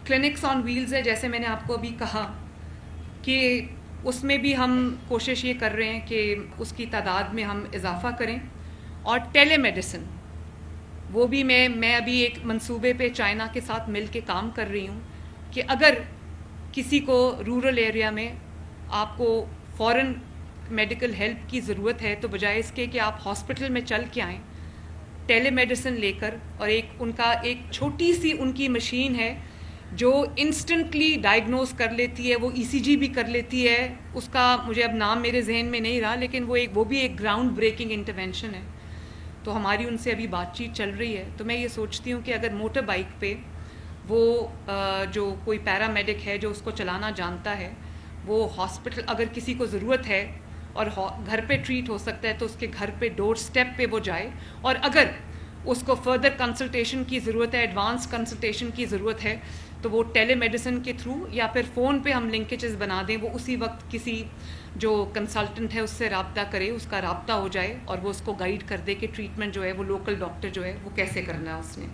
Clinics آن Wales ہے، جیسے میں نے آپ کو ابھی کہا کہ اس میں بھی ہم کوشش یہ کر رہے ہیں کہ اس کی تعداد میں ہم اضافہ کریں. اور ٹیلی میڈیسن وہ بھی میں ابھی ایک منصوبے پہ چائنا کے ساتھ مل کے کام کر رہی ہوں کہ اگر کسی کو رورل ایریا میں آپ کو فوراً میڈیکل ہیلپ کی ضرورت ہے تو بجائے اس کے کہ آپ ہاسپٹل میں چل کے آئیں، ٹیلی میڈیسن لے کر، اور ان کا ایک چھوٹی سی ان کی مشین ہے جو انسٹنٹلی ڈائگنوز کر لیتی ہے، وہ ای سی جی بھی کر لیتی ہے. اس کا مجھے اب نام میرے ذہن میں نہیں رہا، لیکن وہ بھی ایک گراؤنڈ بریکنگ انٹرونشن ہے. تو ہماری ان سے ابھی بات چیت چل رہی ہے. تو میں یہ سوچتی ہوں کہ اگر موٹر بائک پہ وہ جو کوئی پیرامیڈک ہے جو اس کو چلانا جانتا ہے، وہ ہاسپٹل اگر کسی کو ضرورت ہے اور گھر پہ ٹریٹ ہو سکتا ہے تو اس کے گھر پہ ڈور سٹیپ پہ وہ جائے، اور اگر اس کو فردر کنسلٹیشن کی ضرورت ہے، ایڈوانس کنسلٹیشن کی ضرورت ہے، تو وہ ٹیلی میڈیسن کے تھرو یا پھر فون پہ ہم لنکیجز بنا دیں، وہ اسی وقت کسی جو کنسلٹنٹ ہے اس سے رابطہ کرے، اس کا رابطہ ہو جائے اور وہ اس کو گائیڈ کر دے کہ ٹریٹمنٹ جو ہے وہ لوکل ڈاکٹر جو ہے وہ کیسے کرنا ہے اس نے.